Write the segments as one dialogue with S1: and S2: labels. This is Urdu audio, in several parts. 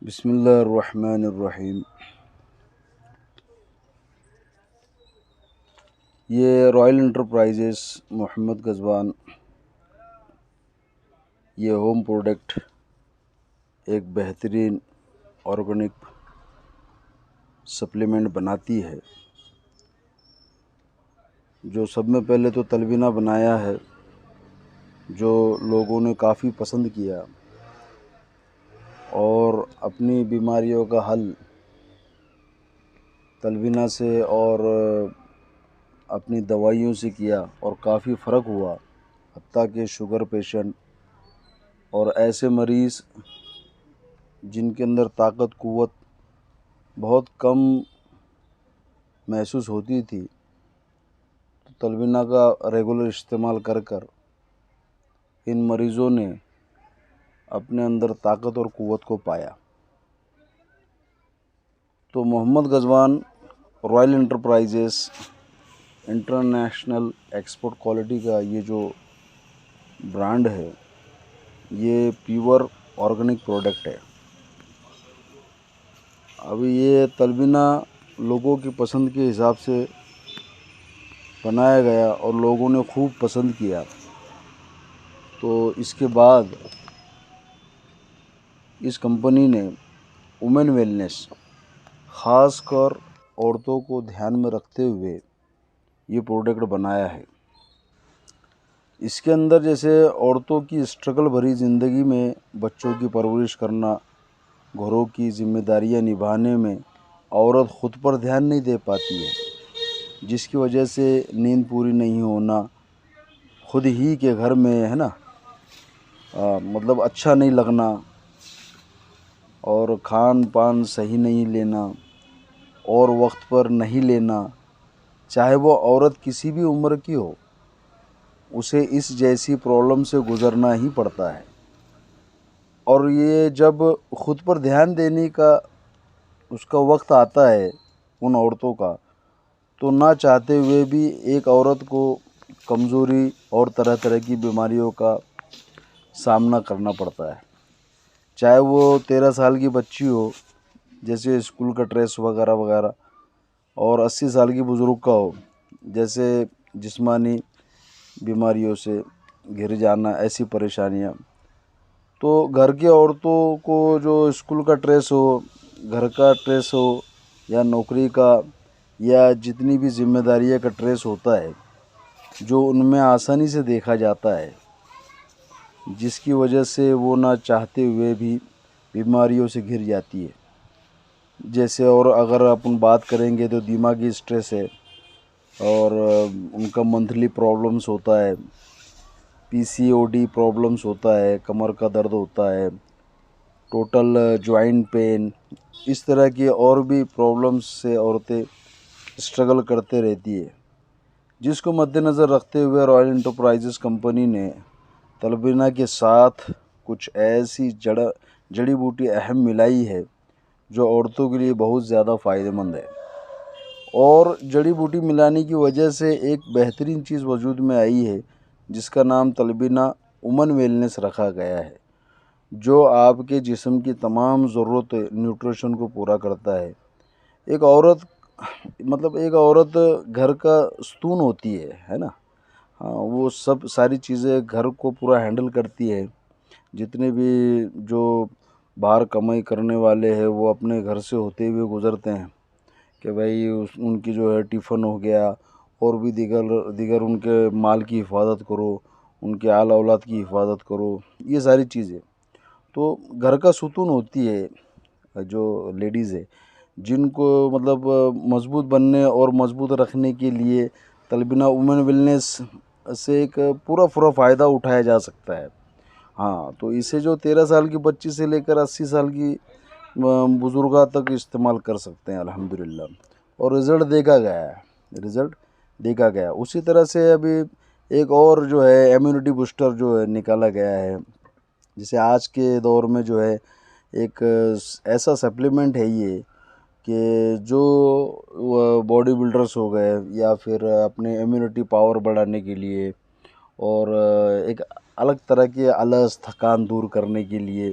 S1: بسم اللہ الرحمن الرحیم۔ یہ رائل انٹرپرائزز محمد غزوان یہ ہوم پروڈکٹ ایک بہترین آرگینک سپلیمنٹ بناتی ہے، جو سب میں پہلے تو تلبینہ بنایا ہے، جو لوگوں نے کافی پسند کیا اور اپنی بیماریوں کا حل تلبینہ سے اور اپنی دوائیوں سے کیا اور کافی فرق ہوا، حتیٰ کہ شوگر پیشنٹ اور ایسے مریض جن کے اندر طاقت قوت بہت کم محسوس ہوتی تھی، تو تلبینہ کا ریگولر استعمال کر ان مریضوں نے اپنے اندر طاقت اور قوت کو پایا۔ تو Muhammad Ghazwan royal enterprises international export quality کا یہ جو برانڈ ہے، یہ پیور آرگینک پروڈکٹ ہے۔ ابھی یہ تلبینہ لوگوں کی پسند کے حساب سے بنایا گیا اور لوگوں نے خوب پسند کیا، تو اس کے بعد اس کمپنی نے وومن ویلنس، خاص کر عورتوں کو دھیان میں رکھتے ہوئے یہ پروڈکٹ بنایا ہے۔ اس کے اندر جیسے عورتوں کی اسٹرگل بھری زندگی میں بچوں کی پرورش کرنا، گھروں کی ذمہ داریاں نبھانے میں عورت خود پر دھیان نہیں دے پاتی ہے، جس کی وجہ سے نیند پوری نہیں ہونا، خود ہی کے گھر میں ہے نا مطلب اچھا نہیں لگنا، اور کھان پان صحیح نہیں لینا اور وقت پر نہیں لینا، چاہے وہ عورت کسی بھی عمر کی ہو، اسے اس جیسی پرابلم سے گزرنا ہی پڑتا ہے۔ اور یہ جب خود پر دھیان دینے کا اس کا وقت آتا ہے ان عورتوں کا، تو نہ چاہتے ہوئے بھی ایک عورت کو کمزوری اور طرح طرح کی بیماریوں کا سامنا کرنا پڑتا ہے، چاہے وہ 13 سال کی بچی ہو جیسے اسکول کا ڈریس وغیرہ وغیرہ، اور 80 سال کی بزرگ کا ہو جیسے جسمانی بیماریوں سے گھر جانا، ایسی پریشانیاں۔ تو گھر کی عورتوں کو جو اسکول کا ڈریس ہو، گھر کا ڈریس ہو، یا نوکری کا، یا جتنی بھی ذمہ داریوں کا ڈریس ہوتا ہے، جو ان میں آسانی سے دیکھا جاتا ہے، جس کی وجہ سے وہ نہ چاہتے ہوئے بھی بیماریوں سے گھر جاتی ہے۔ جیسے اور اگر اپن بات کریں گے تو دماغی اسٹریس ہے، اور ان کا منتھلی پرابلمس ہوتا ہے، پی سی او ڈی پرابلمس ہوتا ہے، کمر کا درد ہوتا ہے، ٹوٹل جوائنٹ پین، اس طرح کی اور بھی پرابلمس سے عورتیں اسٹرگل کرتے رہتی ہے، جس کو مد نظر رکھتے ہوئے رائل انٹرپرائزز کمپنی نے تلبینہ کے ساتھ کچھ ایسی جڑی بوٹی اہم ملائی ہے جو عورتوں کے لیے بہت زیادہ فائدہ مند ہے۔ اور جڑی بوٹی ملانے کی وجہ سے ایک بہترین چیز وجود میں آئی ہے، جس کا نام تلبینہ وومن ویلنس رکھا گیا ہے، جو آپ کے جسم کی تمام ضرورت نیوٹریشن کو پورا کرتا ہے۔ ایک عورت گھر کا ستون ہوتی ہے نا، وہ ساری چیزیں گھر کو پورا ہینڈل کرتی ہے۔ جتنے بھی جو باہر کمائی کرنے والے ہیں وہ اپنے گھر سے ہوتے ہوئے گزرتے ہیں کہ بھائی ان کی جو ہے ٹفن ہو گیا، اور بھی دیگر ان کے مال کی حفاظت کرو، ان کے آل اولاد کی حفاظت کرو، یہ ساری چیزیں تو گھر کا ستون ہوتی ہے۔ جو لیڈیز ہے جن کو مطلب مضبوط بننے اور مضبوط رکھنے کے لیے تلبینہ وومن ویلنس سے ایک پورا فائدہ اٹھایا جا سکتا ہے۔ ہاں، تو اسے جو 13 سال کی بچی سے لے کر 80 سال کی بزرگاں تک استعمال کر سکتے ہیں الحمدللہ، اور رزلٹ دیکھا گیا۔ اسی طرح سے ابھی ایک اور جو ہے امیونٹی بوسٹر جو ہے نکالا گیا ہے، جسے آج کے دور میں جو ہے ایک ایسا سپلیمنٹ ہے یہ کہ جو باڈی بلڈرز ہو گئے یا پھر اپنے امیونٹی پاور بڑھانے کے لیے، اور ایک الگ طرح کے الس تھکان دور کرنے کے لیے،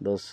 S1: 10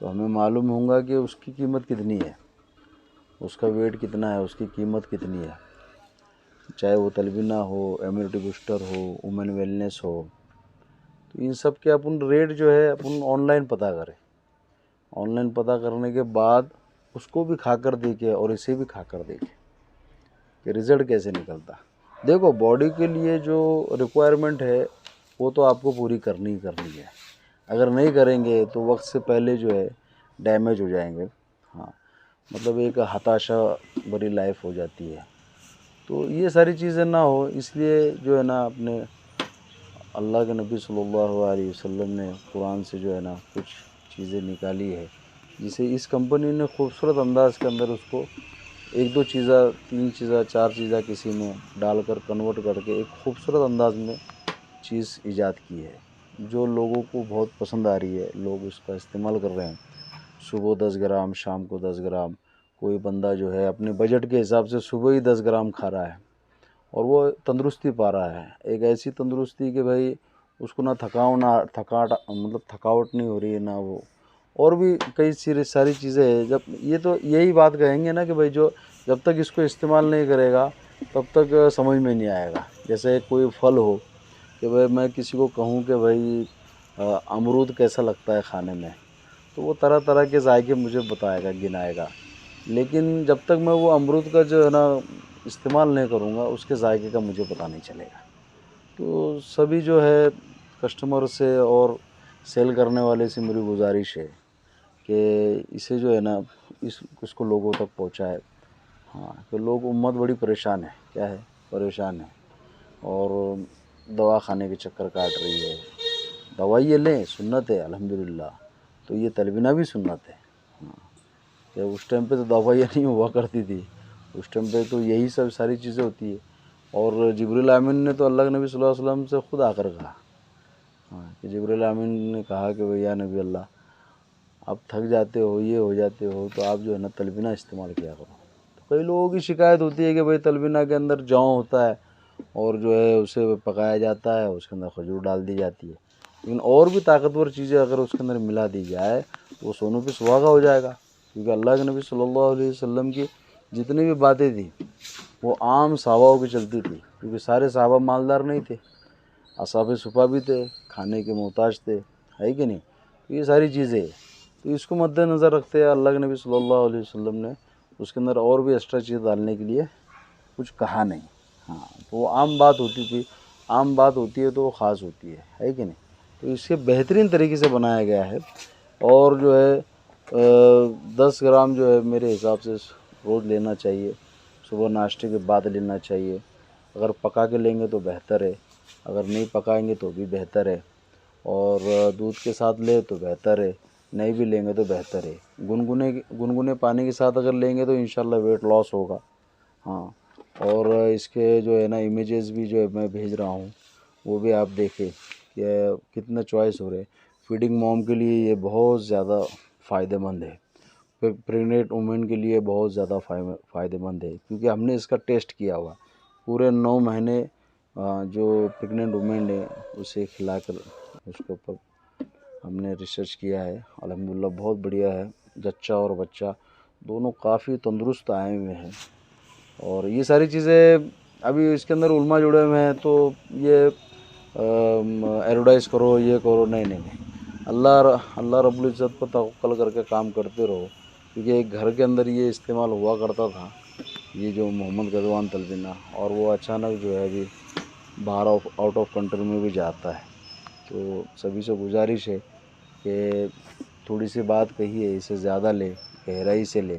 S1: تو ہمیں معلوم ہوگا کہ اس کی قیمت کتنی ہے، اس کا ویٹ کتنا ہے، اس کی قیمت کتنی ہے، چاہے وہ تلبینہ ہو، امیونٹی بوسٹر ہو، وومن ویلنس ہو. تو ان سب کے اپن ریٹ جو ہے اپن آن لائن پتہ کریں. آن لائن پتہ کرنے کے بعد اس کو بھی کھا کر دیکھیں اور اسے بھی کھا کر دیکھیں کہ رزلٹ کیسے نکلتا. دیکھو باڈی کے لیے جو ریکوائرمنٹ ہے وہ تو آپ کو پوری کرنی ہی کرنی ہے. اگر نہیں کریں گے تو وقت سے پہلے جو ہے ڈیمیج ہو جائیں گے. ہاں مطلب ایک ہتاشا بری لائف ہو جاتی ہے. تو یہ ساری چیزیں نہ ہو اس لیے جو ہے نا اپنے اللہ کے نبی صلی اللہ علیہ وسلم نے قرآن سے جو ہے نا کچھ چیزیں نکالی ہے جسے اس کمپنی نے خوبصورت انداز کے اندر اس کو 1-2 چیزیں 3 چیزیں 4 چیزیں کسی میں ڈال کر کنورٹ کر کے ایک خوبصورت انداز میں چیز ایجاد کی ہے جو لوگوں کو بہت پسند آ رہی ہے. لوگ اس کا استعمال کر رہے ہیں. صبح 10 گرام، شام کو 10 گرام. کوئی بندہ جو ہے اپنے بجٹ کے حساب سے صبح ہی 10 گرام کھا رہا ہے اور وہ تندرستی پا رہا ہے. ایک ایسی تندرستی کہ بھائی اس کو نہ تھکاوٹ نہیں ہو رہی ہے، نہ وہ اور بھی کئی ساری چیزیں ہیں. جب یہ تو یہی بات کہیں گے نا کہ بھائی جو جب تک اس کو استعمال نہیں کرے گا تب تک سمجھ میں نہیں آئے گا. جیسے کوئی پھل ہو کہ بھائی میں کسی کو کہوں کہ بھائی امرود کیسا لگتا ہے کھانے میں، تو وہ طرح طرح کے ذائقے مجھے بتائے گا، گنائے گا. لیکن جب تک میں وہ امرود کا جو ہے نا استعمال نہیں کروں گا اس کے ذائقے کا مجھے پتہ نہیں چلے گا. تو سبھی جو ہے کسٹمر سے اور سیل کرنے والے سے میری گزارش ہے کہ اسے جو ہے نا اس کو لوگوں تک پہنچائے. ہاں کہ لوگ امت بڑی پریشان ہے، کیا ہے پریشان ہے اور دوا کھانے کے چکر کاٹ رہی ہے. دوائی یہ لیں سنت ہے الحمدللہ، تو یہ تلبینہ بھی سنت ہے. ہاں کہ اس ٹائم پہ تو دوائیاں نہیں ہوا کرتی تھی، اس ٹائم پہ تو یہی سب ساری چیزیں ہوتی ہے. اور جبریل امین نے تو اللہ کے نبی صلی اللہ علیہ وسلم سے خود آ کر کہا، ہاں کہ جبریل امین نے کہا کہ یا نبی اللہ آپ تھک جاتے ہو، یہ ہو جاتے ہو، تو آپ جو ہے نا تلبینہ استعمال کیا کرو. تو کئی لوگوں کی شکایت ہوتی ہے کہ بھائی تلبینہ کے اندر جوں ہوتا ہے اور جو ہے اسے پکایا جاتا ہے، اس کے اندر کھجور ڈال دی جاتی ہے. لیکن اور بھی طاقتور چیزیں اگر اس کے اندر ملا دی جائے تو وہ سونوں پہ سہاگا ہو جائے گا. کیونکہ اللہ کے نبی صلی اللہ علیہ وسلم کی جتنی بھی باتیں تھیں وہ عام صحابہ کی چلتی تھی، کیونکہ سارے صحابہ مالدار نہیں تھے، اصحاب صفا بھی تھے، کھانے کے محتاج تھے، ہے کہ نہیں. تو یہ ساری چیزیں تو اس کو مد نظر رکھتے ہیں اللہ کے نبی صلی اللہ علیہ وسلم نے اس کے اندر اور بھی ایکسٹرا چیز ڈالنے کے لیے کچھ کہا نہیں. ہاں تو وہ عام بات ہوتی تھی، عام بات ہوتی ہے تو وہ خاص ہوتی ہے کہ نہیں. تو اسے بہترین طریقے سے بنایا گیا ہے. اور جو ہے 10 گرام جو ہے میرے حساب سے روز لینا چاہیے. صبح ناشتے کے بعد لینا چاہیے. اگر پکا کے لیں گے تو بہتر ہے، اگر نہیں پکائیں گے تو بھی بہتر ہے. اور دودھ کے ساتھ لیں تو بہتر ہے، نہیں بھی لیں گے تو بہتر ہے. گنگنے پانی کے ساتھ اگر لیں گے تو انشاءاللہ ویٹ لاس ہوگا. ہاں اور اس کے جو ہے نا امیجز بھی جو ہے میں بھیج رہا ہوں وہ بھی آپ دیکھیں کہ کتنا چوائس ہو رہے. فیڈنگ موم کے لیے یہ بہت زیادہ فائدہ مند ہے، پریگننٹ وومن کے لیے بہت زیادہ فائدہ مند ہے، کیونکہ ہم نے اس کا ٹیسٹ کیا ہوا. پورے 9 مہینے جو پریگننٹ وومن ہے اسے کھلا کر اس کے اوپر ہم نے ریسرچ کیا ہے. الحمدللہ بہت بڑھیا ہے. جچہ اور بچہ دونوں کافی تندرست آئے ہوئے ہیں. اور یہ ساری چیزیں ابھی اس کے اندر علماء جڑے ہوئے ہیں تو یہ ایڈورٹائز کرو، یہ کرو، نہیں. اللہ رب العزت پر توکل کر کے کام کرتے رہو. کیونکہ ایک گھر کے اندر یہ استعمال ہوا کرتا تھا یہ جو محمد غزوان تلبینہ، اور وہ اچانک جو ہے ابھی باہر آؤٹ آف کنٹری میں بھی جاتا ہے. تو سبھی سے گزارش ہے کہ تھوڑی سی بات کہی ہے اسے زیادہ لے، گہرائی سے لے.